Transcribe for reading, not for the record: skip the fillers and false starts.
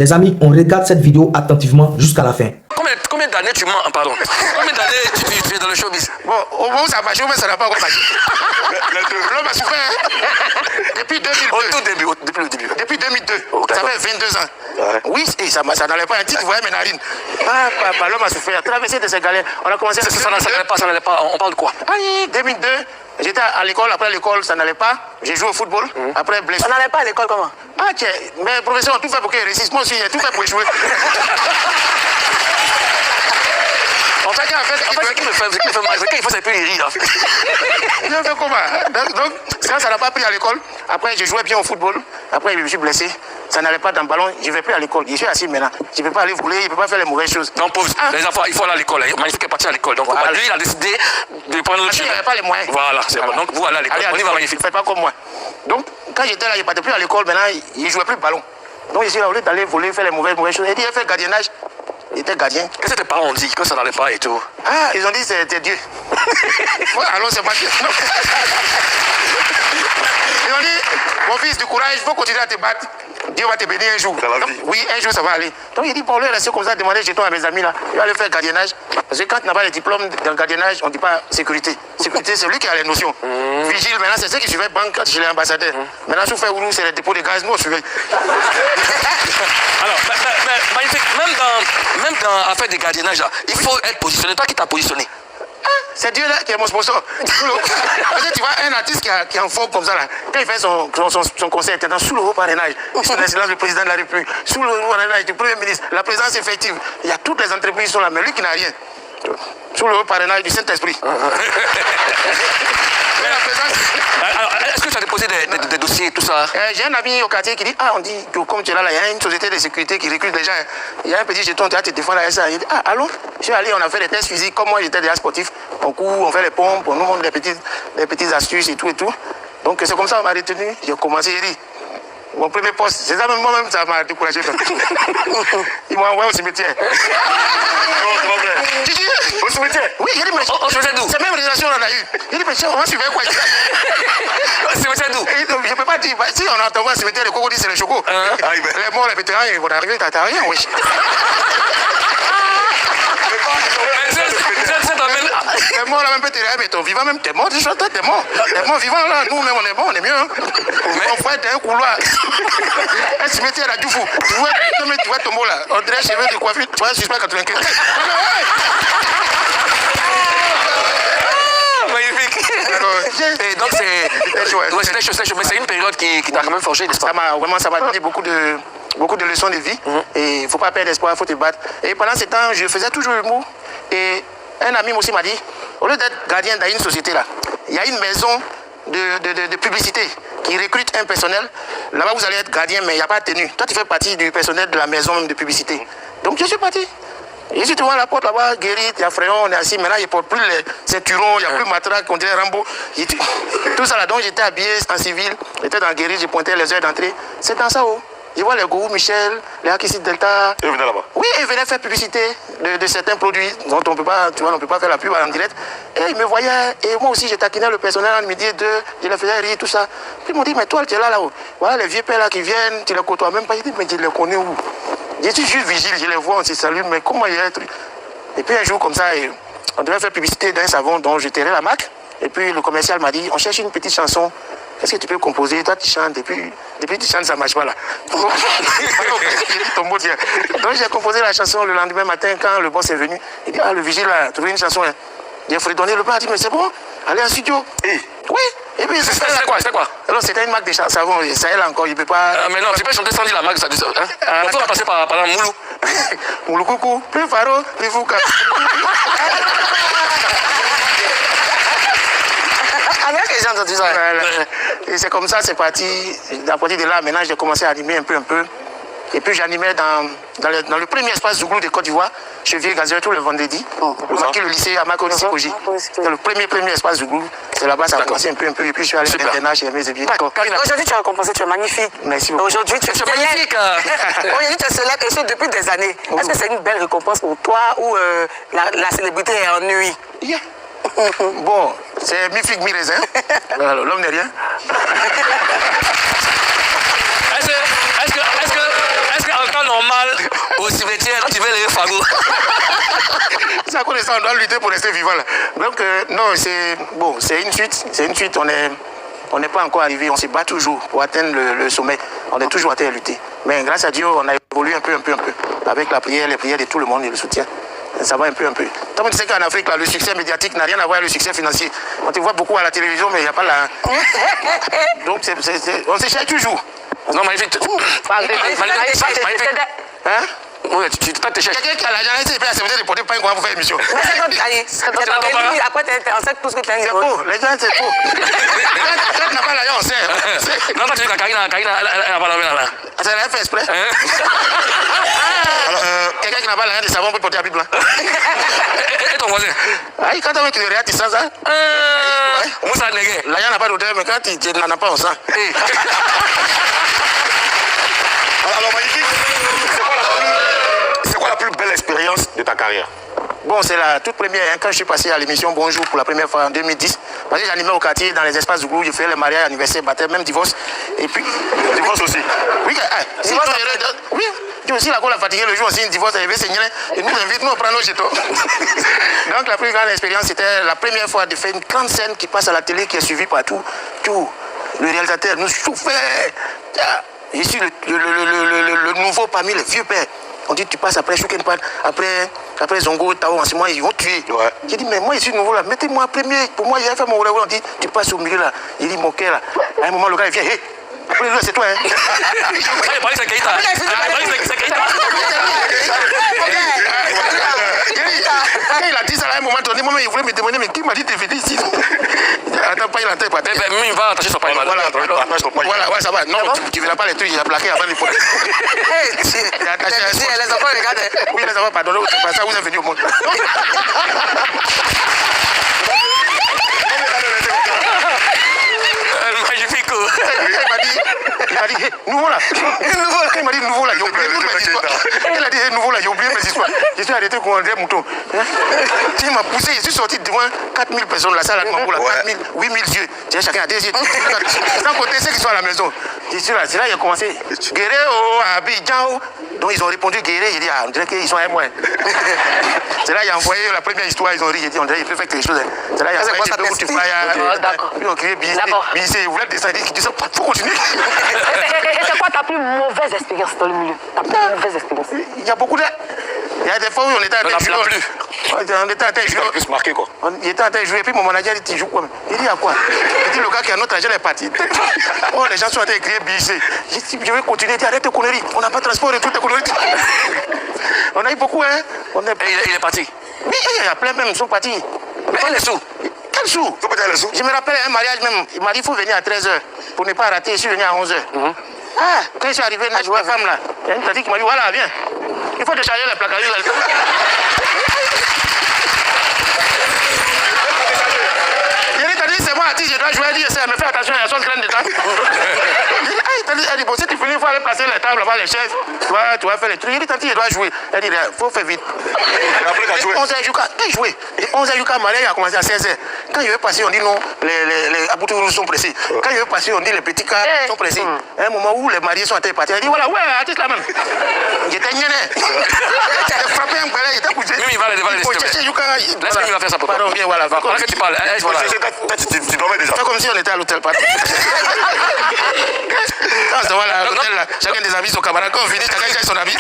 Les amis, on regarde cette vidéo attentivement jusqu'à la fin. Combien d'années tu mens, pardon? Combien d'années tu es dans le showbiz? Bon, au moment où ça a marché, mais ça n'a pas encore marché. L'homme a souffert depuis 2002. Au tout début, depuis le début. Depuis 2002. Oh, ça fait 22 ans. Ouais. Oui, et ça n'allait pas. Un titre, vous voyez mes narines. L'homme a souffert. Traversé de ces galères. On a commencé. Ça n'allait pas. On parle de quoi? 2002. J'étais à l'école. Après l'école, ça n'allait pas. J'ai joué au football. Après, blessé. Ça n'allait pas à l'école comment? Tiens, mais les professeurs ont tout fait pour qu'ils réussissent. Moi aussi, j'ai tout fait pour échouer. En fait, ce qui me fait mal, c'est qu'il faut c'est plus rire. Je fais comment? Donc, ça n'a pas pris à l'école. Après, je jouais bien au football. Après, je me suis blessé. Ça n'allait pas dans le ballon. Je ne vais plus à l'école. Je suis assis maintenant. Je ne peux pas aller voler. Je ne peux pas faire les mauvaises choses. Donc, les enfants, il faut aller à l'école. Magnifique est parti à l'école. Donc, voilà. Lui, il a décidé de prendre le chemin. Il n'avait pas les moyens. Voilà, c'est bon. Donc, vous allez à l'école. On y va, Magnifique. Faites pas comme moi. Donc, quand j'étais là, je ne partais plus à l'école. Maintenant, je ne jouais plus le ballon. Donc, je suis là, au lieu d'aller voler, faire les mauvaises choses. Il a fait le gardiennage. Il était gardien. Qu'est-ce que tes parents ont dit quand ça n'allait pas et tout? Ils ont dit que c'était Dieu. Alors c'est pas Dieu. Ils ont dit, mon fils, du courage, il faut continuer à te battre. Dieu va te bénir un jour. Donc, oui, un jour ça va aller. Donc il dit, bon, lui, rester comme ça, demander jeton à mes amis là. Il va aller faire gardiennage. Parce que quand tu n'as pas les diplômes dans le gardiennage, on ne dit pas sécurité. Sécurité, c'est lui qui a les notions. Vigile, maintenant, c'est ceux qui suivaient banque quand je l'ai ambassadeur. Maintenant, je fais où c'est les dépôts de gaz, nous on suivait. Alors, Magnifique, même dans l'affaire de gardiennage, là, il faut être positionné. Toi qui t'as positionné. C'est Dieu là qui est mon sponsor. Parce que tu vois, un artiste qui est en forme comme ça, là, quand il fait son concert, il est sous le haut parrainage, sous l'excellence du président de la République, sous le haut parrainage du Premier ministre, la présence effective. Il y a toutes les entreprises qui sont là, mais lui qui n'a rien. Sous le haut parrainage du Saint-Esprit. Alors, est-ce que tu as déposé des dossiers et tout ça? J'ai un ami au quartier qui dit, on dit que comme tu es là, il y a une société de sécurité qui recrute des gens. Il y a un petit jeton, tu vas te défendre à ça. Il dit, allons. Je suis allé, on a fait des tests physiques. Comme moi, j'étais déjà sportif. On court, on fait les pompes, on nous montre des petites astuces et tout et tout. Donc c'est comme ça qu'on m'a retenu. J'ai commencé, j'ai dit, mon premier poste, c'est ça même moi-même, ça m'a découragé. Ils m'ont envoyé au cimetière. Tu dis, au cimetière? Oui, j'ai dit, mais c'est même relation qu'on a eu. J'ai dit, mais on va suivre quoi? Au cimetière d'où? Je ne peux pas dire, si on a envoyé au cimetière, le crocodile, c'est le choco. Les morts, les vétérans, ils vont arriver, t'as rien, oui. T'es mort là même peut te dire, mais ton vivant même, t'es mort, t'es mort. T'es mort vivant là, nous-mêmes on est mort, on est mieux. Hein? On fait un couloir. Un cimetière là, du fou. Tu vois ton mot là, on dirait cheveux de coiffure, tu vois, suspect 95. Magnifique. Et donc c'était chaud, mais c'est une période qui t'a quand même forgé, n'est-ce pas? Ça m'a donné beaucoup de leçons de vie. Et il ne faut pas perdre espoir, il faut te battre. Et pendant ce temps, je faisais toujours l'humour. Et un ami aussi m'a dit, au lieu d'être gardien dans une société là, il y a une maison de publicité qui recrute un personnel. Là-bas, vous allez être gardien, mais il n'y a pas de tenue. Toi, tu fais partie du personnel de la maison de publicité. Donc, je suis parti. Et si tu vois la porte là-bas, guérie, il y a Fréon, on est assis. Maintenant, il ne porte plus les ceintures, il n'y a plus matraque, on dirait Rambo. Tout ça là, donc j'étais habillé en civil, j'étais dans guérie, je pointais les heures d'entrée. C'est dans ça où je vois les Gourou Michel, les Hakissi Delta. Et ils venaient là-bas? Oui, ils venaient faire publicité de certains produits dont on ne peut pas, tu vois, on peut pas faire la pub en direct. Et ils me voyaient, et moi aussi, je taquinais le personnel en midi et deux, je les faisais rire, tout ça. Puis ils m'ont dit, mais toi, tu es là-haut. Voilà les vieux pères là qui viennent, tu les côtoies même pas. Je dis, mais je les connais où? Je suis juste vigile, je les vois, on se salue, mais comment il y a un truc? Et puis un jour comme ça, on devait faire publicité d'un savon dont je tairais la marque. Et puis le commercial m'a dit, on cherche une petite chanson. Est-ce que tu peux composer? Toi, tu chantes. Depuis tu chantes, ça ne marche pas là. Donc j'ai composé la chanson le lendemain matin quand le boss est venu. Il dit, le vigile a trouvé une chanson. J'ai fredonné le plan, il dit, mais c'est bon, allez en studio. Oui. Et puis c'est quoi? Alors c'était une marque de savon, ça elle encore, il ne peut pas. Mais non, tu peux chanter sans dire la marque, ça dit ça. On peut passer par Moulou. Moulou coucou, plus Faro, plus Fouka. Avec les gens entendu ça. Et c'est comme ça, c'est parti. À partir de là, maintenant, j'ai commencé à animer un peu. Et puis j'animais dans le premier espace Zouglou de Côte d'Ivoire, Chevier Gazeur, tous les vendredis. Le lycée à Mako Koji. C'est le premier espace Zouglou. C'est là-bas, ça a commencé un peu. Et puis je suis allé à l'internat chez mes élèves. D'accord. Aujourd'hui, tu as compensé, tu es magnifique. Merci beaucoup. Aujourd'hui, tu es magnifique. Aujourd'hui, tu es célèbre et ce depuis des années. Est-ce que c'est une belle récompense pour toi ou la célébrité est ennuyée? Bon, c'est mi-figue, mi-raisin. L'homme n'est rien. Est-ce qu'en temps normal, mal au cimetière quand tu veux les fagots. C'est à cause de ça, on doit lutter pour rester vivant là. Donc, non, c'est une suite. C'est une suite. On n'est pas encore arrivé. On se bat toujours pour atteindre le sommet. On est toujours en train de lutter. Mais grâce à Dieu, on a évolué un peu. Avec la prière, les prières de tout le monde et le soutien. Ça va un peu. Tout le monde sait qu'en Afrique, là, le succès médiatique n'a rien à voir avec le succès financier. On te voit beaucoup à la télévision, mais il n'y a pas là. Donc, on s'échappe toujours. Non, magnifique. Magnifique. Hein? Oui, tu te cherches. Quelqu'un qui a l'argent, il peut accepter de porter pain pour faire émission. Après, on sait tout ce que tu as dit. C'est faux, les gens, c'est faux. Quand tu n'as pas l'argent, on sait. Non, quand tu dis que Karina, elle n'a pas l'argent là. Ça l'a fait exprès. Alors, quelqu'un qui n'a pas l'argent de savon peut porter la Bible. Et ton voisin? Ah, quand tu veux tu sens ça. Moi, ça négué. L'argent n'a pas d'odeur, mais quand tu n'en as pas, on sent. Alors, magnifique. C'est quoi la plus belle expérience de ta carrière? Bon, c'est la toute première, hein, quand je suis passé à l'émission Bonjour pour la première fois en 2010. Parce que j'animais au quartier, dans les espaces du groupe, je faisais les mariages, anniversaires, baptême, même divorce. Et puis. Divorce aussi? Oui, oui. Tu aussi, la cour a fatigué le jour aussi, une divorce arrivé, c'est et nous invite, nous on prend nos jetons. Donc la plus grande expérience, c'était la première fois de faire une grande scène qui passe à la télé, qui est suivie par tout. Le réalisateur nous souffrait. Je suis le nouveau parmi les vieux pères. On dit tu passes après Choukenpad, après Zongo, Tao, en ce moment ils vont tuer. Ouais. J'ai dit mais moi je suis nouveau là, mettez-moi premier. Pour moi j'ai fait mon rôle. On dit tu passes au milieu là. Il dit mon cœur là. À un moment le gars il vient, hé, après c'est toi hein. C'est Keita. Quand il a dit ça à un moment donné, il voulait me demander mais qui m'a dit de venir ici? Attends, pas il a tête, pas tête. Mais il va attacher son paille. Voilà, ouais, ça va. Non, tu ne verras pas les trucs, il a plaqué avant les points. Les enfants regardent. Oui, les enfants, pardon, c'est pas ça, vous êtes venus au monde. Magnifique. Il m'a dit, hey, nouveau là. Il m'a dit, nouveau là, j'ai oublié mes histoires. Il a dit, hey, nouveau là, j'ai oublié mes histoires. Je suis arrêté pour André Mouton. Il m'a poussé, je suis sorti devant 4000 personnes, la salle à Mambo, 4000, 8000 yeux. Chacun a des yeux. Sans compter ceux qui sont à la maison. Je suis là, c'est là qu'il a commencé. Guéré au Abidjan. Donc ils ont répondu Guéré, il dit, ah, on dirait qu'ils sont à moi. C'est là qu'il a envoyé la première histoire, ils ont ri, il dit, on dirait qu'il peut faire quelque chose. C'est là qu'il a envoyé un peu où tu fly. D'accord. Ils ont crié Bissé, ils voulaient descendre, ils disent, faut continuer. Et c'est quoi ta plus mauvaise expérience dans le milieu? Ta plus mauvaise expérience? Il y a beaucoup de... Il y a des fois où on était à terre jouer. On était en train de jouer. Plus marqué quoi. Il était en train de jouer, puis mon manager dit, tu joues quoi? Il dit, à quoi? Il dit, le gars qui a notre agent est parti. Oh, les gens sont en train de crier Bissé. Je dis, je vais continuer, il dit, arrête tes conneries. On n'a pas de transport et toutes tes conneries. On a eu beaucoup, hein. Il est parti. Oui, il y a plein même, ils sont partis. Mais les sous. Quel sous? Je me rappelle un mariage même. Il m'a dit, il faut venir à 13h. Pour ne pas rater, je suis venu à 11h. Ah, quand je suis arrivé, la femme là, il y a une petite qui m'a dit, voilà, viens. Il faut décharger la plaque. C'est moi, je dois jouer, elle me fait attention, il y a son grain de temps. Elle dit, bon, si tu finis, il faut aller passer les tables, là-bas, les chaises. Tu vas faire les trucs. Il dit, tanti, je dois jouer. Elle dit, il faut faire vite. Et après, tu as joué. 11h, quand joué. 11h, Yuka, Malais a commencé à 16h. Quand il veut passer, on dit non, les aboutours sont pressés. Quand il veut passer, on dit les petits cas sont pressés. À un moment où les mariés sont à terre partis, elle dit, voilà, ouais, artiste là même. J'étais gêné. J'ai frappé un balai, j'étais couché. Il va aller chercher Yuka. Laisse-moi lui faire ça pour toi. Pardon, viens, voilà. Pendant que tu parles, Tu dormais déjà. C'est comme si on était à l'hôtel parti. Quand on se voit à l'hôtel, chacun des amis, son camarade, quand on finit, chacun cherche son ami.